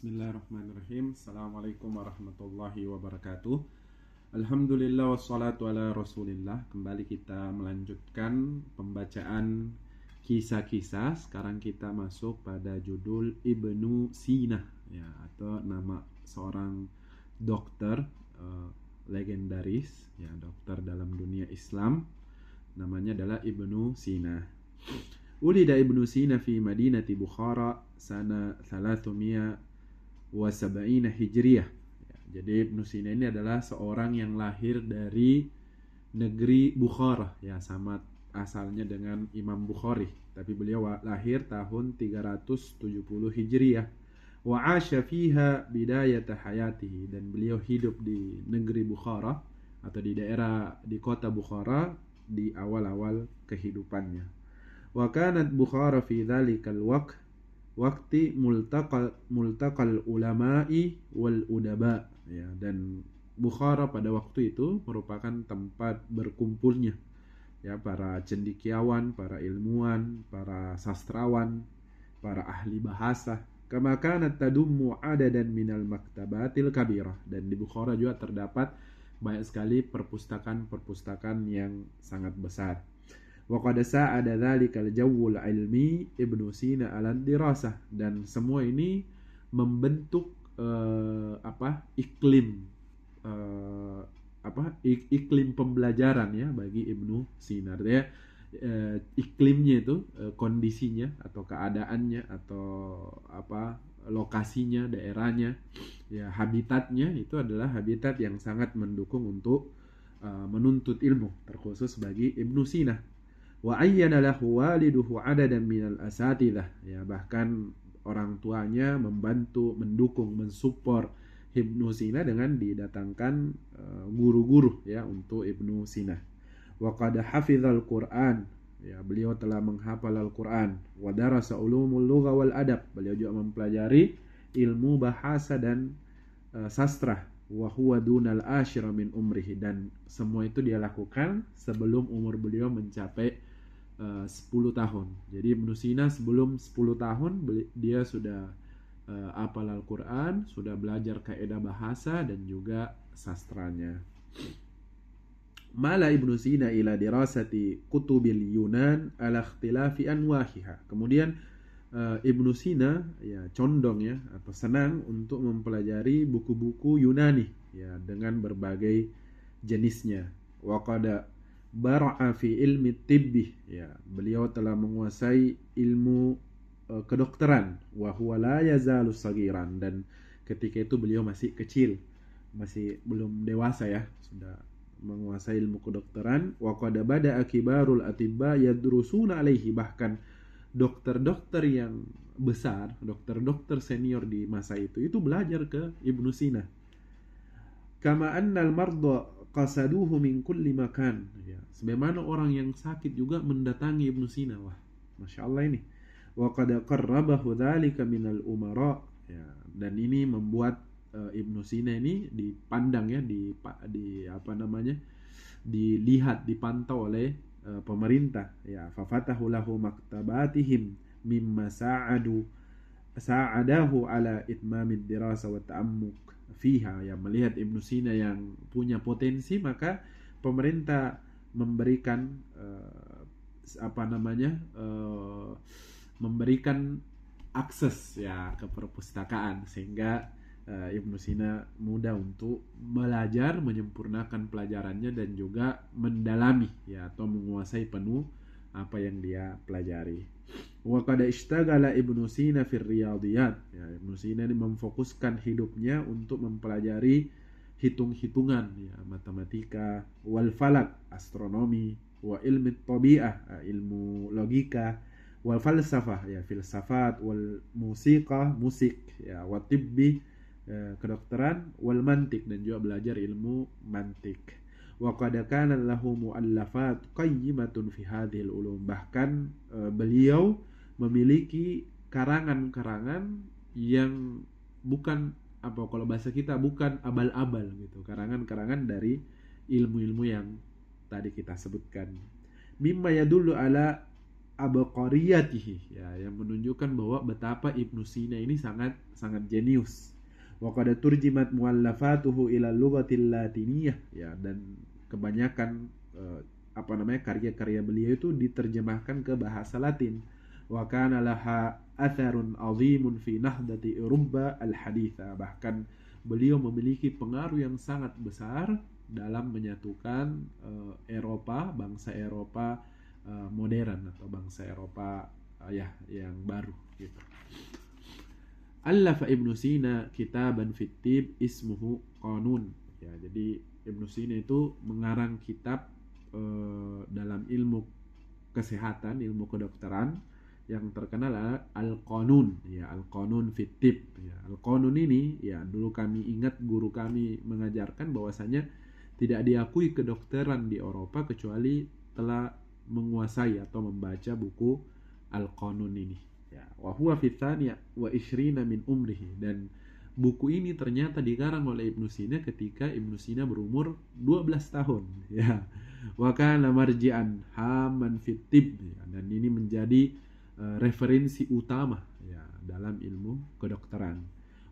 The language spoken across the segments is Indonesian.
Bismillahirrahmanirrahim. Assalamualaikum warahmatullahi wabarakatuh. Alhamdulillah wassalatu ala rasulillah. Kembali kita melanjutkan pembacaan kisah-kisah. Sekarang kita masuk pada judul Ibnu Sina, ya, atau nama seorang dokter legendaris, ya, dokter dalam dunia Islam. Namanya adalah Ibnu Sina. Ulida Ibnu Sina fi Madinati Bukhara sana 370 Hijriyah. Ya, jadi Ibnu Sina ini adalah seorang yang lahir dari negeri Bukhara, ya, sama asalnya dengan Imam Bukhari, tapi beliau lahir tahun 370 Hijriyah. Wa 'asha fiha bidayata hayatihi, dan beliau hidup di negeri Bukhara atau di kota Bukhara di awal-awal kehidupannya. Wa kanat Bukhara fi dhalikal waqti multaqal ulama'i wal udaba, ya, dan Bukhara pada waktu itu merupakan tempat berkumpulnya, ya, para cendekiawan, para ilmuwan, para sastrawan, para ahli bahasa. Kama kanat tadummu adadan minal maktabatil kabirah, dan di Bukhara juga terdapat banyak sekali perpustakaan yang sangat besar. Wa qad sa'ada dzalikal jawwul ilmi Ibnu Sina ala dirasah, dan semua ini membentuk iklim pembelajaran, ya, bagi Ibnu Sina. Artinya iklimnya itu, kondisinya atau keadaannya atau lokasinya, daerahnya, ya, habitatnya itu adalah habitat yang sangat mendukung untuk menuntut ilmu, terkhusus bagi Ibnu Sina. Wa ayyana lahu waliduhu adadan minal asatidah, ya, bahkan orang tuanya membantu, mendukung, mensupport Ibnu Sina dengan didatangkan guru-guru, ya, untuk Ibnu Sina. Wa qad hafizal Qur'an, ya, beliau telah menghafal Al-Qur'an. Wa darasa ulumul lugha wal adab, beliau juga mempelajari ilmu bahasa dan sastra. Wa huwa dunal ashira min umrihi, dan semua itu dia lakukan sebelum umur beliau mencapai 10 tahun. Jadi Ibnu Sina sebelum 10 tahun dia sudah hafal Al-Quran, sudah belajar kaidah bahasa dan juga sastranya. Mala Ibnu Sina ila dirasati kutubil Yunan ala ikhtilafi anwahiha. Kemudian Ibnu Sina, ya, condong, ya, atau senang untuk mempelajari buku-buku Yunani, ya, dengan berbagai jenisnya. Wa qad bara'a fi ilmi tibbi, ya, beliau telah menguasai ilmu kedokteran. Wa huwa la yazalu sagiran, dan ketika itu beliau masih kecil, masih belum dewasa, ya, sudah menguasai ilmu kedokteran. Wa qad bada'a kibarul atibba yadrusuna alaihi, bahkan dokter-dokter yang besar, dokter-dokter senior di masa itu belajar ke Ibnu Sina. Kama annal marda qasaduhu min kulli makan, ya, sebagaimana orang yang sakit juga mendatangi Ibnu Sina. Wah, Masya Allah ini. Wa qad qarrabahu dzalika minal umara, ya, dan ini membuat Ibnu Sina ini dipandang, ya, dilihat, dipantau oleh pemerintah, ya. Fa fatahu lahu maktabatihim mimma sa'adahu ala itmamid dirasa wa ta'ammuk fiha, ya, melihat Ibnu Sina yang punya potensi, maka pemerintah memberikan memberikan akses, ya, ke perpustakaan, sehingga Ibnu Sina mudah untuk belajar, menyempurnakan pelajarannya dan juga mendalami, ya, atau menguasai penuh apa yang dia pelajari. Wa qad ishtaghala Ibnu Sina fir riyadiyat, ya, Ibnu Sina ini memfokuskan hidupnya untuk mempelajari hitung-hitungan, ya, matematika, wal falak, astronomi, wa ilmi tabi'ah, ilmu logika, wal falsafah, ya, filsafat, wal musiqah, musik, ya, wa tibbi, kedokteran, wal mantik, dan juga belajar ilmu mantik. Wa qad kana lahu muallafat qayyimatun fi hadhil ulum, bahkan beliau memiliki karangan-karangan yang bukan, kalau bahasa kita, bukan abal-abal, gitu, karangan-karangan dari ilmu-ilmu yang tadi kita sebutkan. Mimma yadullu ala abqariyatihi, ya, yang menunjukkan bahwa betapa Ibnu Sina ini sangat sangat jenius. Wa qad turjimat muallafatuhu ila lughatil latiniyah, ya, dan kebanyakan karya-karya beliau itu diterjemahkan ke bahasa Latin. Wa kana laha atharun azimun fi nahdati Eropa al-haditha. Bahkan beliau memiliki pengaruh yang sangat besar dalam menyatukan bangsa Eropa modern atau bangsa Eropa yang baru gitu. Allafa Ibnu Sina kitaban fittib ismuhu Qanun. Ya, jadi Ibnu Sina itu mengarang kitab dalam ilmu kesehatan, ilmu kedokteran yang terkenal Al-Qanun, ya, Al-Qanun fittib, ya. Al-Qanun ini, ya, dulu kami ingat guru kami mengajarkan bahwasanya tidak diakui kedokteran di Eropa kecuali telah menguasai atau membaca buku Al-Qanun ini, ya. Wa huwa fi tsaniya wa 20 min umrihi, dan buku ini ternyata dikarang oleh Ibnu Sina ketika Ibnu Sina berumur 12 tahun, ya. Wa kana marji'an haman fit tib, ya, dan ini menjadi referensi utama, ya, dalam ilmu kedokteran.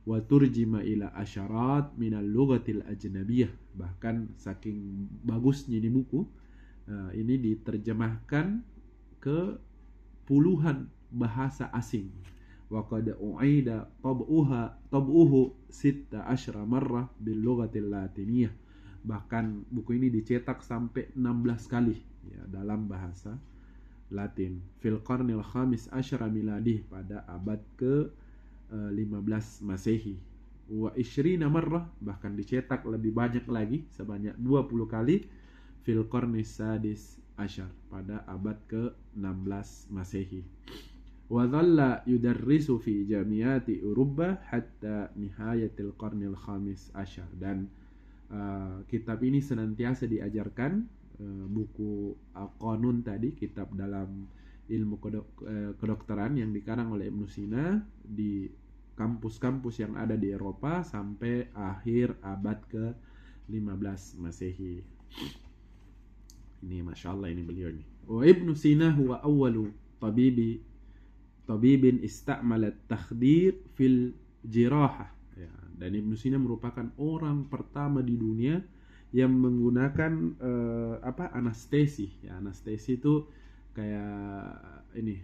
Wa turjima ila asyarat minal lughatil ajnabiyah, bahkan saking bagusnya ini buku, ini diterjemahkan ke puluhan bahasa asing. Wa qad u'ida tab'uhu 16 marrah bil lughatil latiniyah, bahkan buku ini dicetak sampai 16 kali, ya, dalam bahasa Latin. Fil qarnil khamis asyara miladih, pada abad ke 15 Masehi. Wa 20 marrah, bahkan dicetak lebih banyak lagi, sebanyak 20 kali. Fil qarnis sadis asyar, pada abad ke 16 Masehi. Wa dhalla yudarrisu fi jamiati Eropa hatta nihayatil qarnil khamis asyar, dan kitab ini senantiasa diajarkan, buku Al-Qanun tadi, kitab dalam ilmu kedokteran yang dikarang oleh Ibnu Sina, di kampus-kampus yang ada di Eropa sampai akhir abad ke-15 Masehi. Ini Masya Allah, ini beliau ini. Wa Ibnu Sina huwa awwalu tabibin ista'malat takhdir fil jirahah, ya. Dan Ibnu Sina merupakan orang pertama di dunia yang menggunakan anestesi, ya. Anestesi itu kayak ini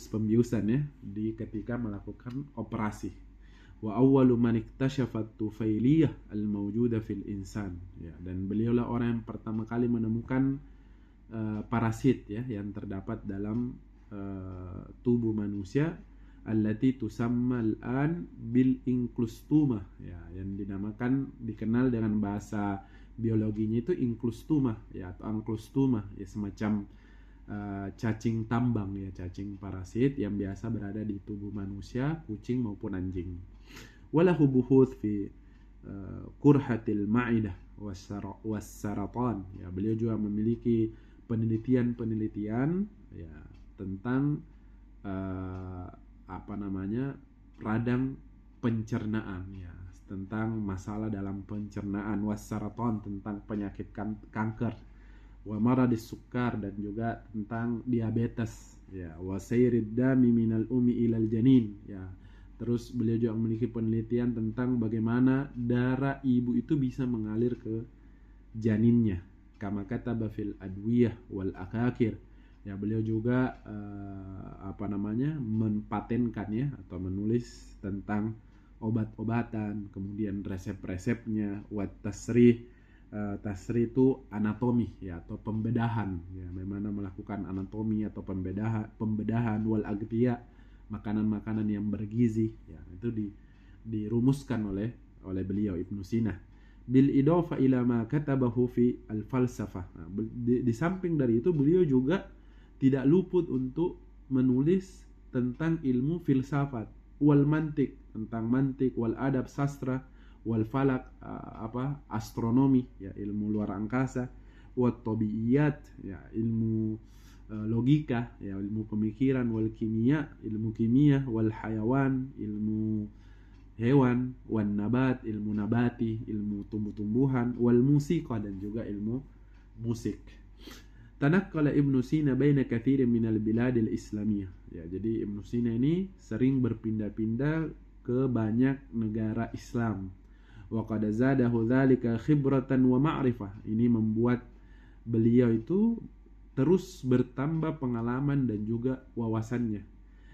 pembiusan, ya, di ketika melakukan operasi. Wa awwalu man iktashafa at-tufailiyah al-mawjuda fil insan, ya, dan beliaulah orang yang pertama kali menemukan parasit, ya, yang terdapat dalam tubuh manusia, allati tusamma al-an bil inclustuma, ya, yang dikenal dengan bahasa biologinya itu inclustuma, ya, atau anclostuma, ya, semacam cacing tambang, ya, cacing parasit yang biasa berada di tubuh manusia, kucing maupun anjing. Walahu buhuth fi kurhatil ma'idah was-saratan, ya, beliau juga memiliki penelitian, ya, tentang radang pencernaan, ya, tentang masalah dalam pencernaan, was-saratan, tentang penyakit kanker, wa maradis sukar, dan juga tentang diabetes, ya, wa sayrid dami minal umi ilal janin, ya. Terus beliau juga memiliki penelitian tentang bagaimana darah ibu itu bisa mengalir ke janinnya, kama kataba fil adwiyah wal akakir, ya. Beliau juga mempatenkan, ya, atau menulis tentang obat-obatan, kemudian resep-resepnya, wat tasrih. Tasrih itu anatomi, ya, atau pembedahan, ya, bagaimana melakukan anatomi atau pembedahan wal agdiyah, makanan-makanan yang bergizi, ya, itu dirumuskan oleh beliau Ibnu Sina. Bil idafa ila ma katabahu fi al-falsafah. Nah, di samping dari itu beliau juga tidak luput untuk menulis tentang ilmu filsafat, wal mantik, tentang mantik, wal adab sastra, wal falak, astronomi, ya, ilmu luar angkasa, wat tabiiyat, ya, ilmu logika, ya, ilmu pemikiran, wal kimia, ilmu kimia, wal hayawan, ilmu hewan, wan nabat, ilmu nabati, ilmu tumbuh-tumbuhan, wal musika, dan juga ilmu musik. Tanaqqala Ibnu Sina baina katsirin minal biladil islamiyah. Ya, jadi Ibnu Sina ini sering berpindah-pindah ke banyak negara Islam. Wa qad zadahu dzalika khibratan wa ma'rifah. Ini membuat beliau itu terus bertambah pengalaman dan juga wawasannya.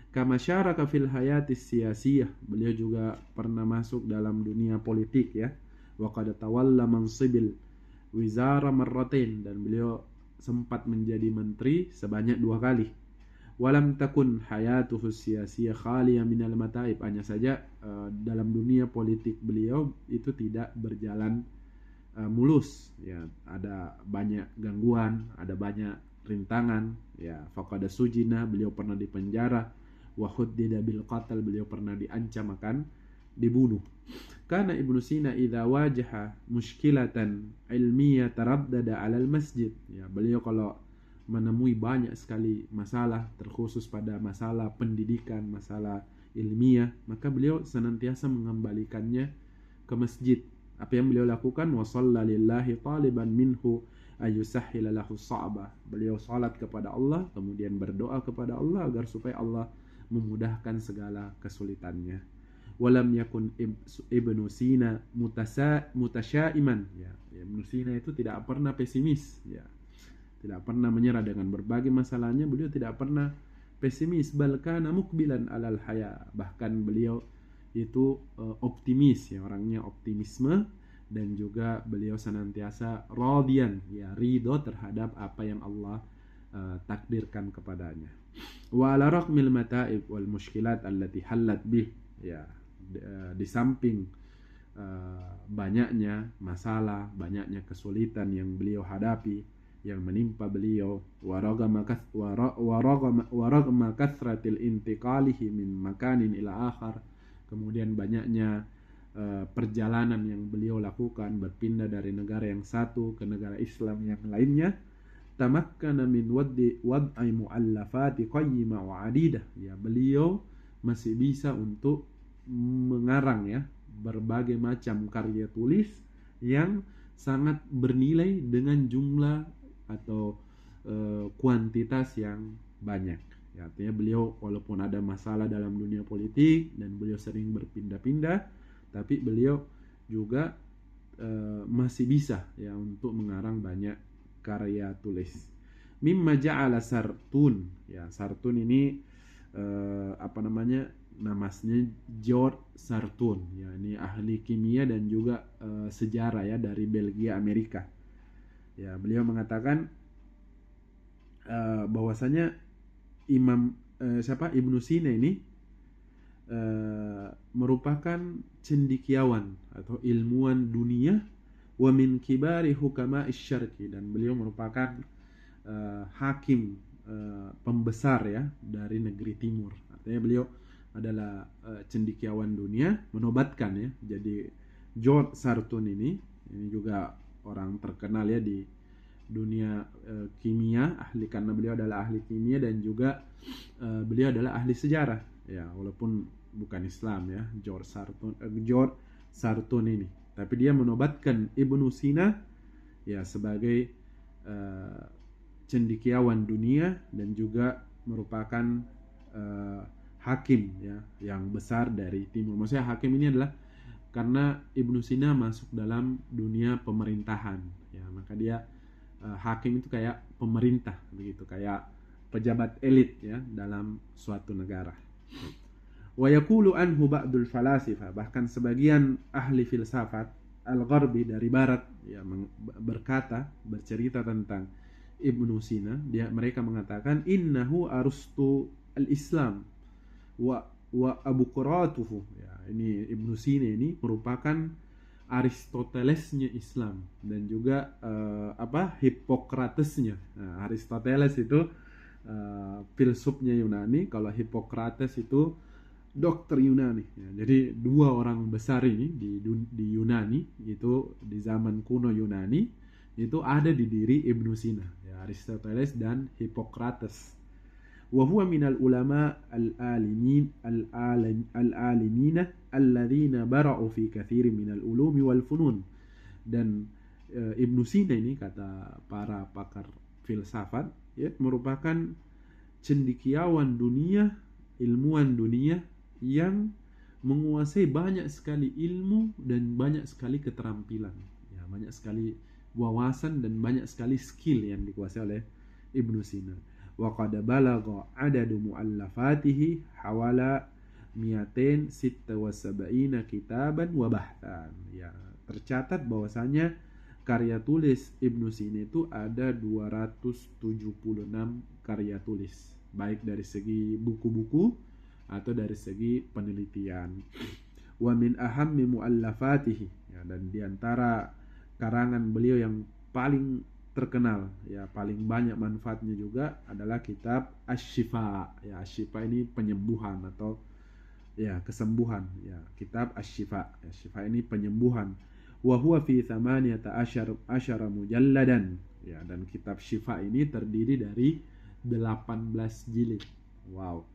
Kama syaraka fil hayatis siyasiyah. Beliau juga pernah masuk dalam dunia politik ya. Wa qad tawalla mansibil wizara marratain, dan beliau sempat menjadi menteri sebanyak 2 kali. Walam takun hayatuhu siyasiyah khaliyah minal mataib. Hanya saja dalam dunia politik beliau itu tidak berjalan mulus ya, ada banyak gangguan, ada banyak rintangan ya. Faqad sujina, beliau pernah dipenjara. Wa huddida bil qatl, beliau pernah diancam akan dibunuh. Karena Ibnu Sina idza wajaha muskilatan ilmiyah taraddada 'alal masjid. Ya, beliau kalau menemui banyak sekali masalah, terkhusus pada masalah pendidikan, masalah ilmiah, maka beliau senantiasa mengembalikannya ke masjid. Apa yang beliau lakukan? Wa shalla lillahi taliban minhu ayusahhila lahu sha'bah. Beliau salat kepada Allah, kemudian berdoa kepada Allah agar supaya Allah memudahkan segala kesulitannya. Walam yakun Ibnu Sina mutasyaiman ya. Ibnu Sina itu tidak pernah pesimis ya. Tidak pernah menyerah dengan berbagai masalahnya, beliau tidak pernah pesimis, balkana mukbilan alal haya. Bahkan beliau itu optimis ya, orangnya optimisme, dan juga beliau senantiasa radian ya, ridho terhadap apa yang Allah takdirkan kepadanya. Wa ala raqmil mata'ib wal mushkilat allati hallat bih ya. Di samping banyaknya masalah, banyaknya kesulitan yang beliau hadapi, yang menimpa beliau, waragama kathratil intiqalihi min makanin ila akhar, kemudian banyaknya perjalanan yang beliau lakukan, berpindah dari negara yang satu ke negara Islam yang lainnya, tamakkana min wad'i mu'allafati qayyimah wa adidah ya, beliau masih bisa untuk mengarang ya berbagai macam karya tulis yang sangat bernilai dengan jumlah atau kuantitas yang banyak ya. Artinya beliau walaupun ada masalah dalam dunia politik dan beliau sering berpindah-pindah, tapi beliau juga masih bisa ya untuk mengarang banyak karya tulis. Mimma ja'ala Sartun ya, Sartun ini namanya George Sartun ya, ini ahli kimia dan juga sejarah ya dari Belgia Amerika ya. Beliau mengatakan bahwasanya Ibnu Sina ini merupakan cendekiawan atau ilmuwan dunia, wa min kibari hukama isyarqi, dan beliau merupakan hakim pembesar ya dari negeri timur. Artinya beliau adalah cendekiawan dunia, menobatkan ya. Jadi George Sartun ini juga orang terkenal ya di dunia kimia, ahli, karena beliau adalah ahli kimia dan juga beliau adalah ahli sejarah ya, walaupun bukan Islam ya, George Sartun ini, tapi dia menobatkan Ibnu Sina ya sebagai cendekiawan dunia dan juga merupakan hakim ya yang besar dari timur. Maksudnya hakim ini adalah karena Ibnu Sina masuk dalam dunia pemerintahan ya, maka dia hakim itu kayak pemerintah begitu, kayak pejabat elit ya dalam suatu negara. Wa yaqulu anhu ba'dul falasifah, bahkan sebagian ahli filsafat al-gharbi dari barat ya bercerita tentang Ibnu Sina. Mereka mengatakan innahu Aristu al-Islam wa Abuqratuhu ya. Ini Ibnu Sina ini merupakan Aristotelesnya Islam dan juga Hippokratesnya. Nah, Aristoteles itu filsufnya Yunani, kalau Hippokrates itu dokter Yunani ya. Jadi dua orang besar ini di Yunani itu, di zaman kuno Yunani itu ada di diri Ibnu Sina ya, Aristoteles dan Hippokrates. Wa huwa minal ulama al-alimina alladzina bara'u fi katsirin minal ulumi wal funun. Dan Ibnu Sina ini, kata para pakar filsafat, ya, merupakan cendekiawan dunia, ilmuwan dunia yang menguasai banyak sekali ilmu dan banyak sekali keterampilan, ya, banyak sekali wawasan dan banyak sekali skill yang dikuasai oleh Ibnu Sina. Wa qad balagha adadu muallafatihi hawala 276 kitaban wa bahtan. Ya, tercatat bahwasanya karya tulis Ibnu Sina itu ada 276 karya tulis, baik dari segi buku-buku atau dari segi penelitian. Wa min ahammi muallafatihi, ya, dan diantara karangan beliau yang paling terkenal, ya, paling banyak manfaatnya juga adalah kitab Asy-Syifa. Ya, Asy-Syifa ini penyembuhan atau, ya, kesembuhan, ya, kitab Asy-Syifa. Ya, Syifa ini penyembuhan. Wa huwa fi 18 mujalladan. Ya, dan kitab Syifa ini terdiri dari 18 jilid. Wow.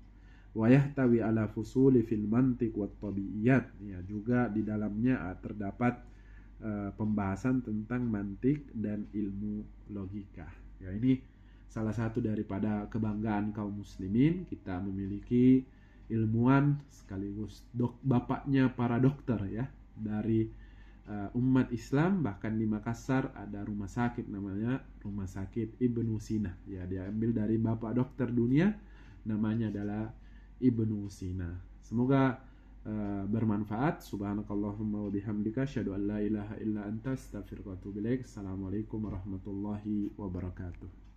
Wa yahtawi ala fusuli fil mantiq wat tabiiyat. Ya, juga di dalamnya terdapat pembahasan tentang mantik dan ilmu logika. Ya, ini salah satu daripada kebanggaan kaum muslimin, kita memiliki ilmuwan sekaligus bapaknya para dokter, ya, dari umat Islam. Bahkan di Makassar ada rumah sakit namanya Rumah Sakit Ibnu Sina. Ya, diambil dari bapak dokter dunia, namanya adalah Ibnu Sina. Semoga bermanfaat. Subhanakallahumma wa bihamdika asyhadu an la ilaha illa anta astaghfiruka wa atubu ilaik. Assalamualaikum warahmatullahi wabarakatuh.